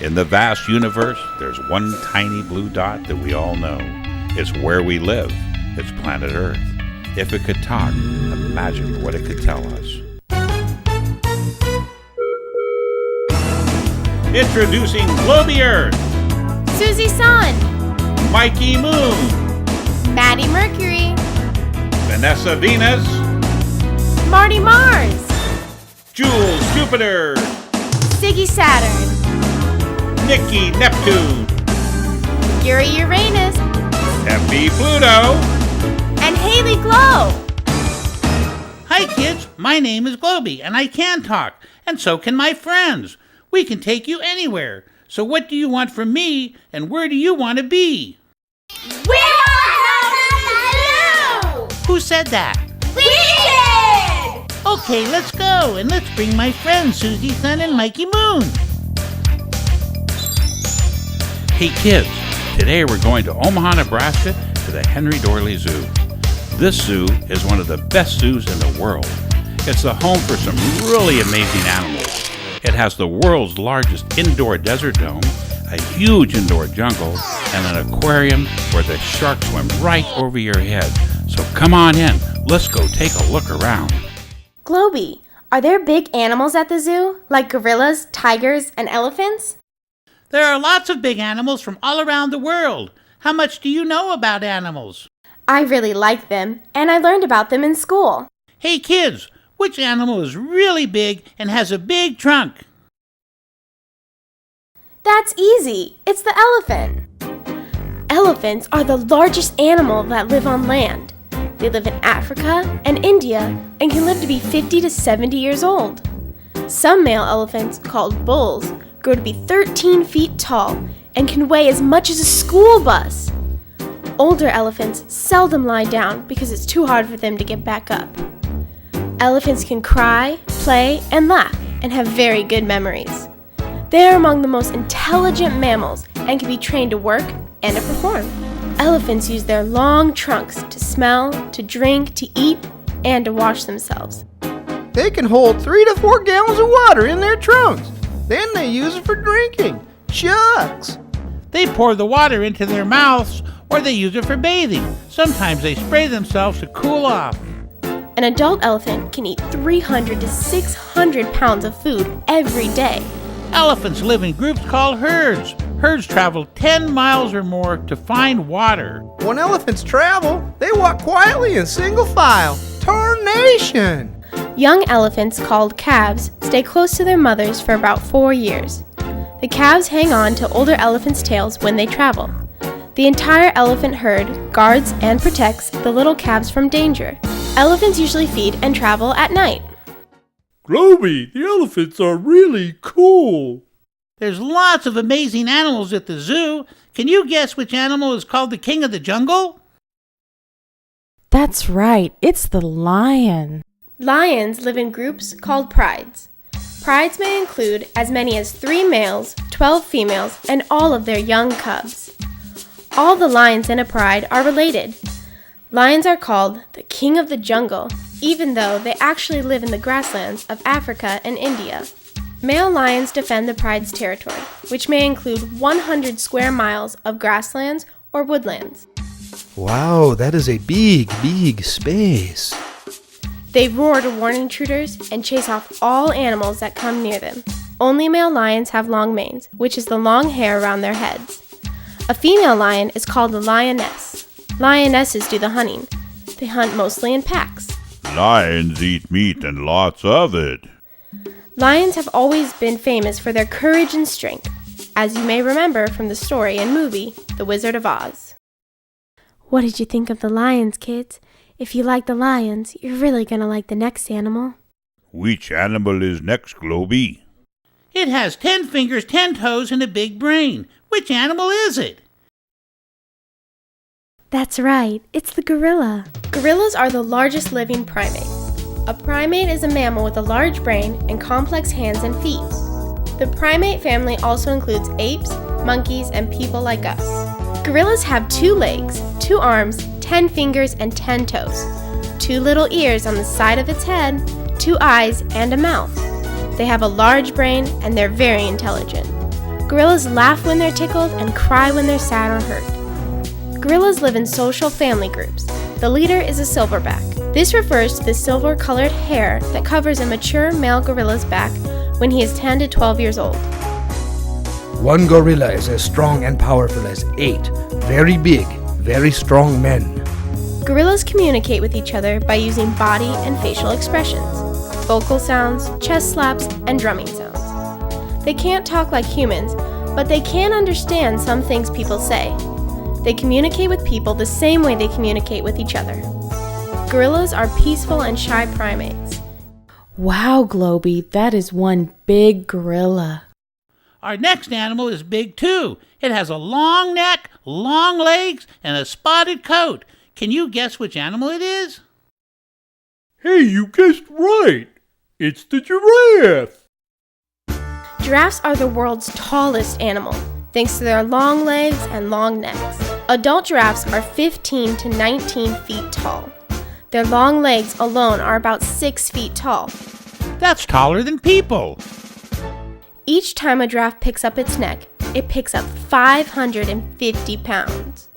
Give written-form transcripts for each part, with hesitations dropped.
In the vast universe, there's one tiny blue dot that we all know. It's where we live. It's planet Earth. If it could talk, imagine what it could tell us. Introducing Globy Earth, Susie Sun, Mikey Moon, Maddie Mercury, Vanessa Venus, Marty Mars, Jules Jupiter, Siggy Saturn, Nikki Neptune, Yuri Uranus, Effie Pluto, and Haley Glow. Hi kids, my name is Globy and I can talk, and so can my friends. We can take you anywhere. So what do you want from me and where do you want to be? We want to know! Who said that? We did! Okay, let's go and let's bring my friends Susie Sun and Mikey Moon. Hey kids, today we're going to Omaha, Nebraska to the Henry Doorly Zoo. This zoo is one of the best zoos in the world. It's the home for some really amazing animals. It has the world's largest indoor desert dome, a huge indoor jungle, and an aquarium where the sharks swim right over your head. So come on in, let's go take a look around. Globy, are there big animals at the zoo, like gorillas, tigers, and elephants? There are lots of big animals from all around the world. How much do you know about animals? I really like them, and I learned about them in school. Hey kids, which animal is really big and has a big trunk? That's easy. It's the elephant. Elephants are the largest animal that live on land. They live in Africa and India and can live to be 50 to 70 years old. Some male elephants, called bulls, grow to be 13 feet tall and can weigh as much as a school bus. Older elephants seldom lie down because it's too hard for them to get back up. Elephants can cry, play, and laugh and have very good memories. They are among the most intelligent mammals and can be trained to work and to perform. Elephants use their long trunks to smell, to drink, to eat, and to wash themselves. They can hold 3 to 4 gallons of water in their trunks. Then they use it for drinking. Shucks! They pour the water into their mouths or they use it for bathing. Sometimes they spray themselves to cool off. An adult elephant can eat 300 to 600 pounds of food every day. Elephants live in groups called herds. Herds travel 10 miles or more to find water. When elephants travel, they walk quietly in single file. Tarnation! Young elephants, called calves, stay close to their mothers for about 4 years. The calves hang on to older elephants' tails when they travel. The entire elephant herd guards and protects the little calves from danger. Elephants usually feed and travel at night. Globy, the elephants are really cool. There's lots of amazing animals at the zoo. Can you guess which animal is called the king of the jungle? That's right, it's the lion. Lions live in groups called prides. Prides may include as many as 3 males, 12 females, and all of their young cubs. All the lions in a pride are related. Lions are called the king of the jungle, even though they actually live in the grasslands of Africa and India. Male lions defend the pride's territory, which may include 100 square miles of grasslands or woodlands. Wow, that is a big, big space. They roar to warn intruders and chase off all animals that come near them. Only male lions have long manes, which is the long hair around their heads. A female lion is called a lioness. Lionesses do the hunting. They hunt mostly in packs. Lions eat meat and lots of it. Lions have always been famous for their courage and strength, as you may remember from the story and movie, The Wizard of Oz. What did you think of the lions, kids? If you like the lions, you're really gonna like the next animal. Which animal is next, Globy? It has 10 fingers, 10 toes, and a big brain. Which animal is it? That's right, it's the gorilla. Gorillas are the largest living primates. A primate is a mammal with a large brain and complex hands and feet. The primate family also includes apes, monkeys, and people like us. Gorillas have 2 legs, 2 arms, 10 fingers, and 10 toes, 2 little ears on the side of its head, 2 eyes, and a mouth. They have a large brain and they're very intelligent. Gorillas laugh when they're tickled and cry when they're sad or hurt. Gorillas live in social family groups. The leader is a silverback. This refers to the silver-colored hair that covers a mature male gorilla's back when he is 10 to 12 years old. One gorilla is as strong and powerful as 8 very big, very strong men. Gorillas communicate with each other by using body and facial expressions, vocal sounds, chest slaps, and drumming sounds. They can't talk like humans, but they can understand some things people say. They communicate with people the same way they communicate with each other. Gorillas are peaceful and shy primates. Wow, Globy, that is one big gorilla. Our next animal is big too. It has a long neck, long legs, and a spotted coat. Can you guess which animal it is? Hey, you guessed right. It's the giraffe. Giraffes are the world's tallest animal, thanks to their long legs and long necks. Adult giraffes are 15 to 19 feet tall. Their long legs alone are about 6 feet tall. That's taller than people. Each time a giraffe picks up its neck, it picks up 550 pounds.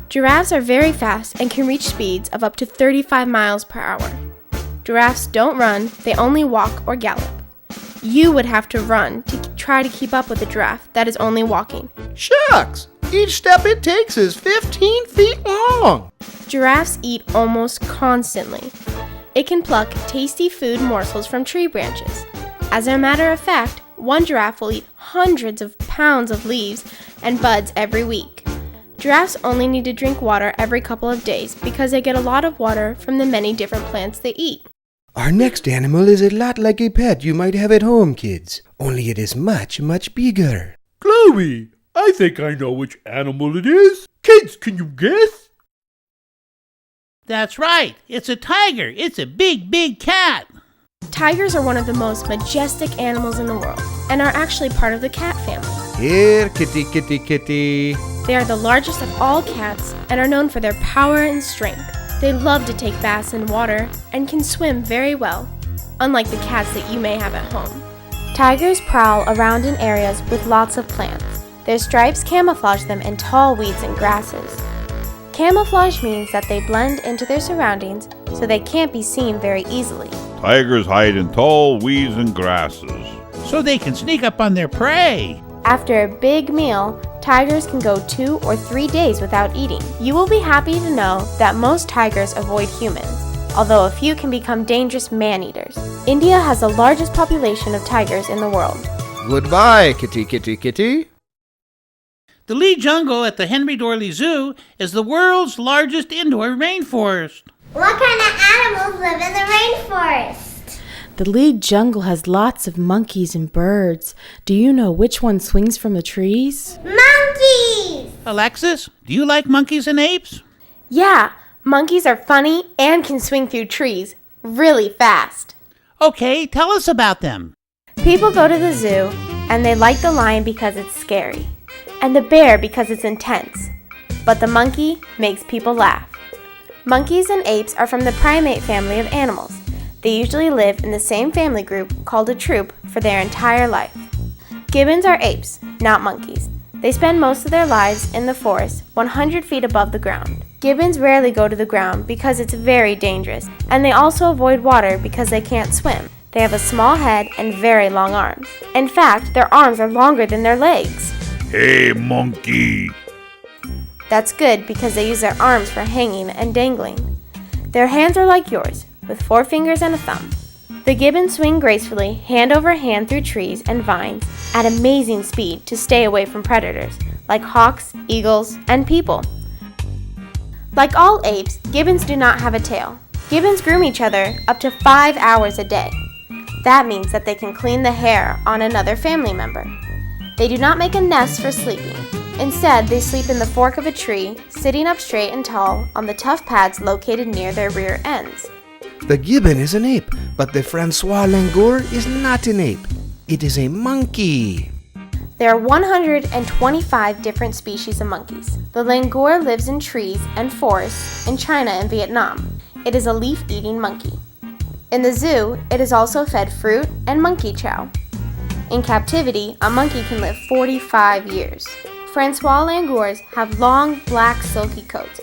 Giraffes are very fast and can reach speeds of up to 35 miles per hour. Giraffes don't run, they only walk or gallop. You would have to run to try to keep up with a giraffe that is only walking. Shucks! Each step it takes is 15 feet long. Giraffes eat almost constantly. It can pluck tasty food morsels from tree branches. As a matter of fact, one giraffe will eat hundreds of pounds of leaves and buds every week. Giraffes only need to drink water every couple of days because they get a lot of water from the many different plants they eat. Our next animal is a lot like a pet you might have at home, kids. Only it is much, much bigger. Chloe, I think I know which animal it is. Kids, can you guess? That's right. It's a tiger. It's a big, big cat. Tigers are one of the most majestic animals in the world and are actually part of the cat family. Here, kitty, kitty, kitty. They are the largest of all cats and are known for their power and strength. They love to take baths in water and can swim very well, unlike the cats that you may have at home. Tigers prowl around in areas with lots of plants. Their stripes camouflage them in tall weeds and grasses. Camouflage means that they blend into their surroundings so they can't be seen very easily. Tigers hide in tall weeds and grasses. So they can sneak up on their prey. After a big meal, tigers can go 2 or 3 days without eating. You will be happy to know that most tigers avoid humans, although a few can become dangerous man-eaters. India has the largest population of tigers in the world. Goodbye, kitty, kitty, kitty. The Lee Jungle at the Henry Dorley Zoo is the world's largest indoor rainforest. What kind of animals live in the rainforest? The Lee Jungle has lots of monkeys and birds. Do you know which one swings from the trees? Monkeys! Alexis, do you like monkeys and apes? Yeah, monkeys are funny and can swing through trees really fast. Okay, tell us about them. People go to the zoo and they like the lion because it's scary, and the bear because it's intense. But the monkey makes people laugh. Monkeys and apes are from the primate family of animals. They usually live in the same family group called a troop for their entire life. Gibbons are apes, not monkeys. They spend most of their lives in the forest 100 feet above the ground. Gibbons rarely go to the ground because it's very dangerous, and they also avoid water because they can't swim. They have a small head and very long arms. In fact, their arms are longer than their legs. Hey, monkey! That's good because they use their arms for hanging and dangling. Their hands are like yours, with 4 fingers and a thumb. The gibbons swing gracefully, hand over hand through trees and vines at amazing speed to stay away from predators, like hawks, eagles, and people. Like all apes, gibbons do not have a tail. Gibbons groom each other up to 5 hours a day. That means that they can clean the hair on another family member. They do not make a nest for sleeping. Instead, they sleep in the fork of a tree, sitting up straight and tall on the tough pads located near their rear ends. The gibbon is an ape, but the Francois langur is not an ape. It is a monkey. There are 125 different species of monkeys. The langur lives in trees and forests in China and Vietnam. It is a leaf-eating monkey. In the zoo, it is also fed fruit and monkey chow. In captivity, a monkey can live 45 years. Francois langours have long, black, silky coats,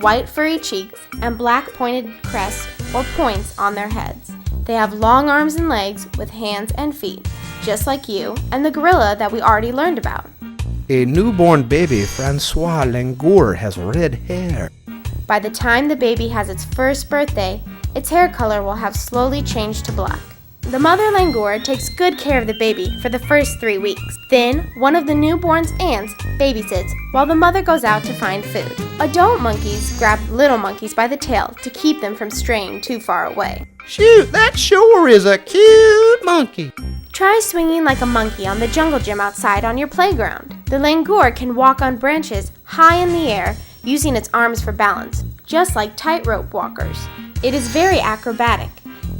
white furry cheeks, and black pointed crests or points on their heads. They have long arms and legs with hands and feet, just like you and the gorilla that we already learned about. A newborn baby, Francois Langour, has red hair. By the time the baby has its first birthday, its hair color will have slowly changed to black. The mother langour takes good care of the baby for the first 3 weeks. Then, one of the newborn's aunts babysits while the mother goes out to find food. Adult monkeys grab little monkeys by the tail to keep them from straying too far away. Shoot, that sure is a cute monkey. Try swinging like a monkey on the jungle gym outside on your playground. The langour can walk on branches high in the air using its arms for balance, just like tightrope walkers. It is very acrobatic.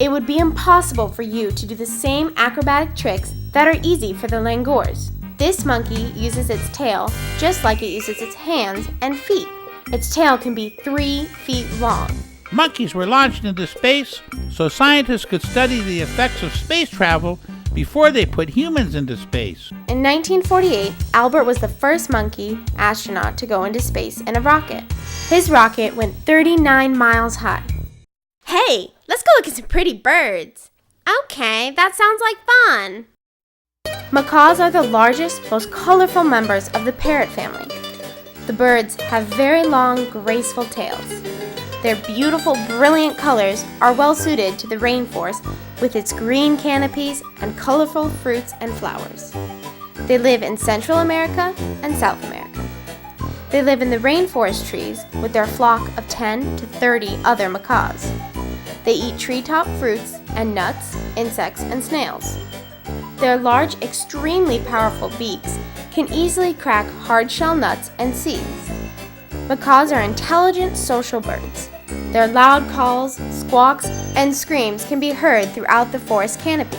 It would be impossible for you to do the same acrobatic tricks that are easy for the langours. This monkey uses its tail just like it uses its hands and feet. Its tail can be 3 feet long. Monkeys were launched into space so scientists could study the effects of space travel before they put humans into space. In 1948, Albert was the first monkey astronaut to go into space in a rocket. His rocket went 39 miles high. Hey, let's go look at some pretty birds. Okay, that sounds like fun. Macaws are the largest, most colorful members of the parrot family. The birds have very long, graceful tails. Their beautiful, brilliant colors are well suited to the rainforest with its green canopies and colorful fruits and flowers. They live in Central America and South America. They live in the rainforest trees with their flock of 10 to 30 other macaws. They eat treetop fruits and nuts, insects, and snails. Their large, extremely powerful beaks can easily crack hard-shell nuts and seeds. Macaws are intelligent, social birds. Their loud calls, squawks, and screams can be heard throughout the forest canopy.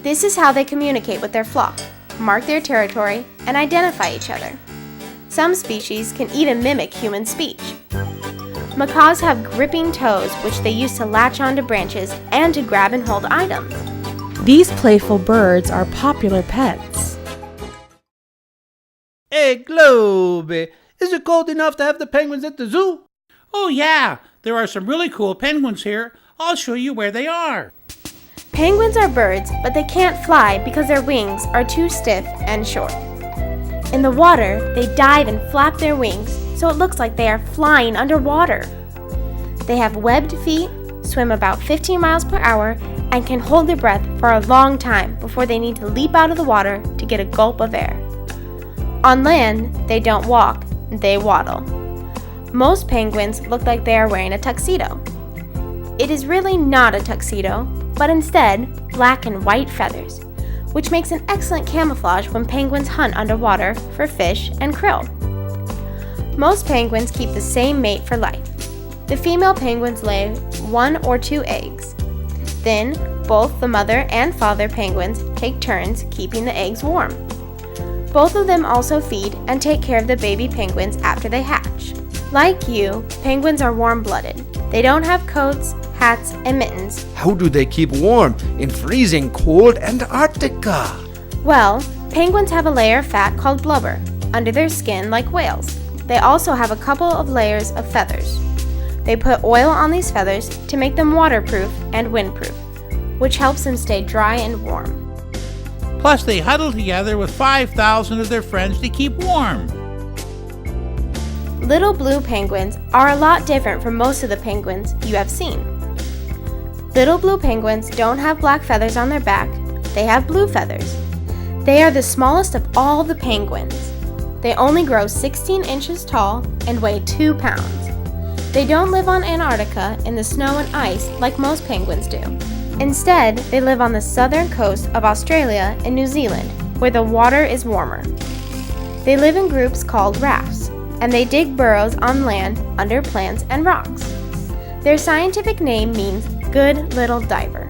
This is how they communicate with their flock, mark their territory, and identify each other. Some species can even mimic human speech. Macaws have gripping toes which they use to latch onto branches and to grab and hold items. These playful birds are popular pets. Hey, Globe, is it cold enough to have the penguins at the zoo? Oh yeah, there are some really cool penguins here. I'll show you where they are. Penguins are birds, but they can't fly because their wings are too stiff and short. In the water, they dive and flap their wings so it looks like they are flying underwater. They have webbed feet, swim about 15 miles per hour, and can hold their breath for a long time before they need to leap out of the water to get a gulp of air. On land, they don't walk, they waddle. Most penguins look like they are wearing a tuxedo. It is really not a tuxedo, but instead black and white feathers, which makes an excellent camouflage when penguins hunt underwater for fish and krill. Most penguins keep the same mate for life. The female penguins lay 1 or 2 eggs. Then, both the mother and father penguins take turns keeping the eggs warm. Both of them also feed and take care of the baby penguins after they hatch. Like you, penguins are warm-blooded. They don't have coats, hats, and mittens. How do they keep warm in freezing cold Antarctica? Well, penguins have a layer of fat called blubber under their skin like whales. They also have a couple of layers of feathers. They put oil on these feathers to make them waterproof and windproof, which helps them stay dry and warm. Plus, they huddle together with 5,000 of their friends to keep warm. Little blue penguins are a lot different from most of the penguins you have seen. Little blue penguins don't have black feathers on their back, they have blue feathers. They are the smallest of all the penguins. They only grow 16 inches tall and weigh 2 pounds. They don't live on Antarctica in the snow and ice like most penguins do. Instead, they live on the southern coast of Australia and New Zealand, where the water is warmer. They live in groups called rafts, and they dig burrows on land under plants and rocks. Their scientific name means good little diver.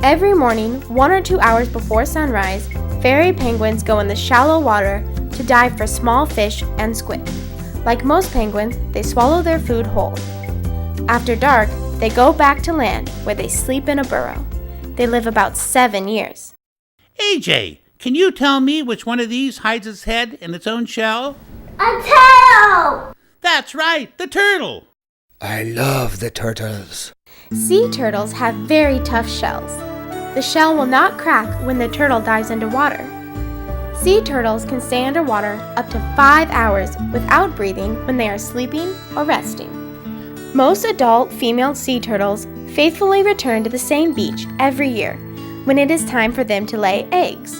Every morning, 1 or 2 hours before sunrise, fairy penguins go in the shallow water to dive for small fish and squid. Like most penguins, they swallow their food whole. After dark, they go back to land where they sleep in a burrow. They live about 7 years. AJ, can you tell me which one of these hides its head in its own shell? A turtle! That's right, the turtle. I love the turtles. Sea turtles have very tough shells. The shell will not crack when the turtle dives underwater. Sea turtles can stay underwater up to 5 hours without breathing when they are sleeping or resting. Most adult female sea turtles faithfully return to the same beach every year when it is time for them to lay eggs.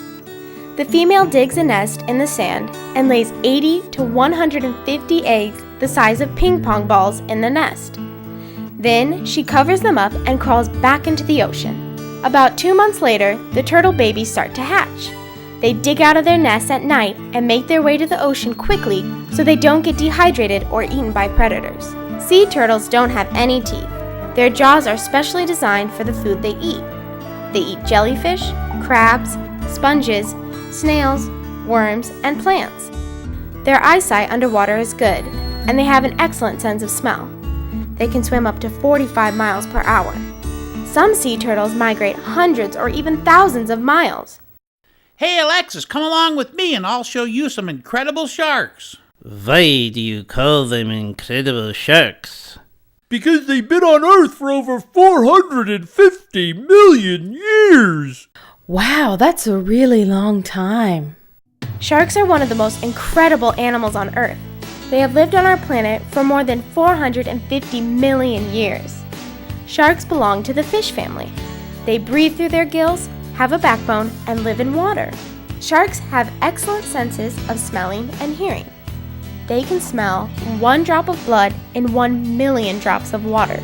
The female digs a nest in the sand and lays 80 to 150 eggs the size of ping pong balls in the nest. Then she covers them up and crawls back into the ocean. About 2 months later, the turtle babies start to hatch. They dig out of their nests at night and make their way to the ocean quickly so they don't get dehydrated or eaten by predators. Sea turtles don't have any teeth. Their jaws are specially designed for the food they eat. They eat jellyfish, crabs, sponges, snails, worms, and plants. Their eyesight underwater is good, and they have an excellent sense of smell. They can swim up to 45 miles per hour. Some sea turtles migrate hundreds or even thousands of miles. Hey, Alexis, come along with me and I'll show you some incredible sharks. Why do you call them incredible sharks? Because they've been on Earth for over 450 million years. Wow, that's a really long time. Sharks are one of the most incredible animals on Earth. They have lived on our planet for more than 450 million years. Sharks belong to the fish family. They breathe through their gills, have a backbone, and live in water. Sharks have excellent senses of smelling and hearing. They can smell 1 drop of blood in 1 million drops of water,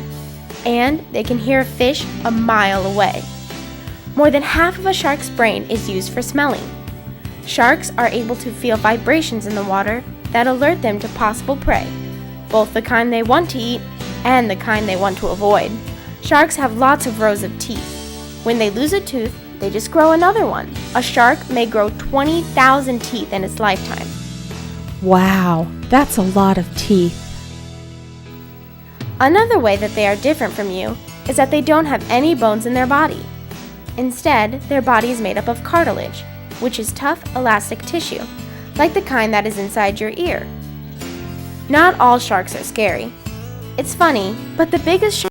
and they can hear a fish a mile away. More than half of a shark's brain is used for smelling. Sharks are able to feel vibrations in the water that alert them to possible prey, both the kind they want to eat and the kind they want to avoid. Sharks have lots of rows of teeth. When they lose a tooth, they just grow another one. A shark may grow 20,000 teeth in its lifetime. Wow, that's a lot of teeth. Another way that they are different from you is that they don't have any bones in their body. Instead, their body is made up of cartilage, which is tough, elastic tissue, like the kind that is inside your ear. Not all sharks are scary. It's funny, but the biggest